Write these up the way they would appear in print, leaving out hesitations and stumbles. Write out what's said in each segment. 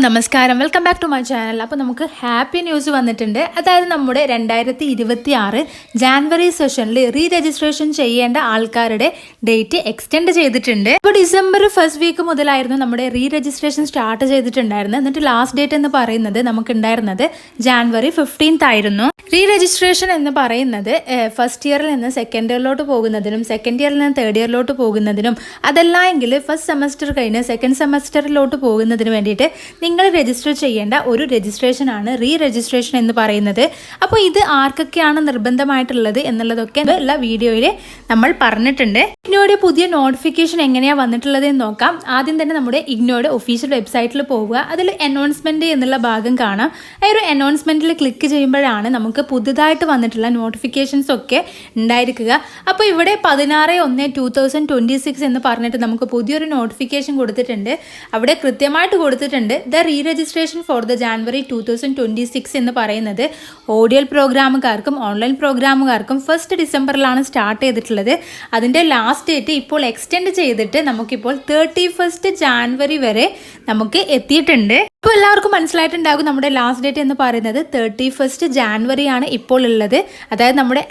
നമസ്കാരം, welcome back to my channel. അപ്പോൾ നമുക്ക് ഹാപ്പി ന്യൂസ് വന്നിട്ടുണ്ട്. അതായത് നമ്മുടെ 2026 ജാനുവരി സെഷനിൽ റീ രജിസ്ട്രേഷൻ ചെയ്യേണ്ട ആൾക്കാരുടെ ഡേറ്റ് എക്സ്റ്റെൻഡ് ചെയ്തിട്ടുണ്ട്. അപ്പോൾ ഡിസംബർ ഫസ്റ്റ് വീക്ക് മുതലായിരുന്നു നമ്മുടെ റീ രജിസ്ട്രേഷൻ സ്റ്റാർട്ട് ചെയ്തിട്ടുണ്ടായിരുന്നത്. എന്നിട്ട് ലാസ്റ്റ് ഡേറ്റ് എന്ന് പറയുന്നത് നമുക്കുണ്ടായിരുന്നത് ജാനുവരി 15 ആയിരുന്നു. റീ രജിസ്ട്രേഷൻ എന്ന് പറയുന്നത് ഫസ്റ്റ് ഇയറിൽ നിന്ന് സെക്കൻഡ് ഇയറിലോട്ട് പോകുന്നതിനും സെക്കൻഡ് ഇയറിൽ നിന്ന് തേർഡ് ഇയറിലോട്ട് പോകുന്നതിനും അതല്ല എങ്കിൽ ഫസ്റ്റ് സെമസ്റ്റർ കഴിഞ്ഞ് സെക്കൻഡ് സെമസ്റ്ററിലോട്ട് പോകുന്നതിന് വേണ്ടിയിട്ട് നിങ്ങൾ രജിസ്റ്റർ ചെയ്യേണ്ട ഒരു രജിസ്ട്രേഷനാണ് റീ രജിസ്ട്രേഷൻ എന്ന് പറയുന്നത്. അപ്പോൾ ഇത് ആർക്കൊക്കെയാണ് നിർബന്ധമായിട്ടുള്ളത് എന്നുള്ളതൊക്കെ ഉള്ള വീഡിയോയിൽ നമ്മൾ പറഞ്ഞിട്ടുണ്ട്. ഇഗ്നോയുടെ പുതിയ നോട്ടിഫിക്കേഷൻ എങ്ങനെയാണ് വന്നിട്ടുള്ളത് എന്ന് നോക്കാം. ആദ്യം തന്നെ നമ്മുടെ ഇഗ്നോയുടെ ഒഫീഷ്യൽ വെബ്സൈറ്റിൽ പോവുക. അതിൽ അനൗൺസ്മെൻറ്റ് എന്നുള്ള ഭാഗം കാണാം. ആ ഒരു അനൗൺസ്മെൻറ്റിൽ ക്ലിക്ക് ചെയ്യുമ്പോഴാണ് നമുക്ക് പുതുതായിട്ട് വന്നിട്ടുള്ള നോട്ടിഫിക്കേഷൻസ് ഒക്കെ ഉണ്ടായിരിക്കുക. അപ്പോൾ ഇവിടെ 16/1/2026 എന്ന് പറഞ്ഞിട്ട് നമുക്ക് പുതിയൊരു നോട്ടിഫിക്കേഷൻ കൊടുത്തിട്ടുണ്ട്. അവിടെ കൃത്യമായിട്ട് കൊടുത്തിട്ടുണ്ട് the re registration for the January 2026 എന്ന് പറയുന്നത് ഓഡിയൽ പ്രോഗ്രാമുകാർക്കും ഓൺലൈൻ പ്രോഗ്രാമുകാർക്കും 1 ഡിസംബറിലാണ് സ്റ്റാർട്ട് ചെയ്തിട്ടുള്ളത്. അതിൻ്റെ ലാസ്റ്റ് ഡേറ്റ് ഇപ്പോൾ എക്സ്റ്റെൻഡ് ചെയ്തിട്ട് നമുക്കിപ്പോൾ 31 ജാനുവരി വരെ നമുക്ക് എത്തിയിട്ടുണ്ട്. അപ്പോൾ എല്ലാവർക്കും മനസ്സിലായിട്ടുണ്ടാകും നമ്മുടെ ലാസ്റ്റ് ഡേറ്റ് എന്ന് പറയുന്നത് 31 ജാനുവരിയാണ് ഇപ്പോൾ ഉള്ളത്. അതായത് നമ്മുടെ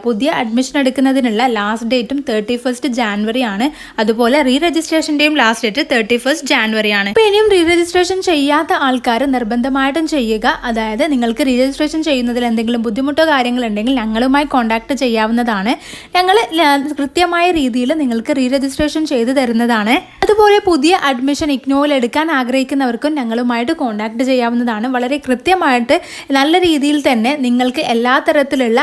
പുതിയ അഡ്മിഷൻ എടുക്കുന്നതിനുള്ള ലാസ്റ്റ് ഡേറ്റും 31 ജാനുവരി ആണ്. അതുപോലെ റീ രജിസ്ട്രേഷൻ്റെയും ലാസ്റ്റ് ഡേറ്റ് 31 ജാനുവരിയാണ്. ഇപ്പോൾ ഇനിയും റീ രജിസ്ട്രേഷൻ ചെയ്യാത്ത ആൾക്കാർ നിർബന്ധമായിട്ടും ചെയ്യുക. അതായത് നിങ്ങൾക്ക് റീ രജിസ്ട്രേഷൻ ചെയ്യുന്നതിൽ എന്തെങ്കിലും ബുദ്ധിമുട്ടോ കാര്യങ്ങളുണ്ടെങ്കിൽ ഞങ്ങളുമായി കോൺടാക്ട് ചെയ്യാവുന്നതാണ്. ഞങ്ങൾ കൃത്യമായ രീതിയിൽ നിങ്ങൾക്ക് റീ രജിസ്ട്രേഷൻ ചെയ്തു തരുന്നതാണ്. അതുപോലെ പുതിയ അഡ്മിഷൻ ഇഗ്നോയിൽ എടുക്കാൻ ആഗ്രഹിക്കുന്നവർക്കും ഞങ്ങളുമായിട്ട് കോൺടാക്ട് ചെയ്യാവുന്നതാണ്. വളരെ കൃത്യമായിട്ട് നല്ല രീതിയിൽ തന്നെ നിങ്ങൾക്ക് എല്ലാ തരത്തിലുള്ള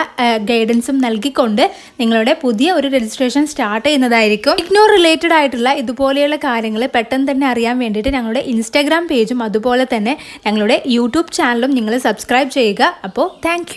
ഗൈഡൻസും നൽകിക്കൊണ്ട് നിങ്ങളുടെ പുതിയ ഒരു രജിസ്ട്രേഷൻ സ്റ്റാർട്ട് ചെയ്യുന്നതായിരിക്കും. ഇഗ്നോ റിലേറ്റഡ് ആയിട്ടുള്ള ഇതുപോലെയുള്ള കാര്യങ്ങൾ പെട്ടെന്ന് തന്നെ അറിയാൻ വേണ്ടിയിട്ട് ഞങ്ങളുടെ ഇൻസ്റ്റാഗ്രാം പേജും അതുപോലെ തന്നെ ഞങ്ങളുടെ യൂട്യൂബ് ചാനലും നിങ്ങൾ സബ്സ്ക്രൈബ് ചെയ്യുക. അപ്പോൾ താങ്ക്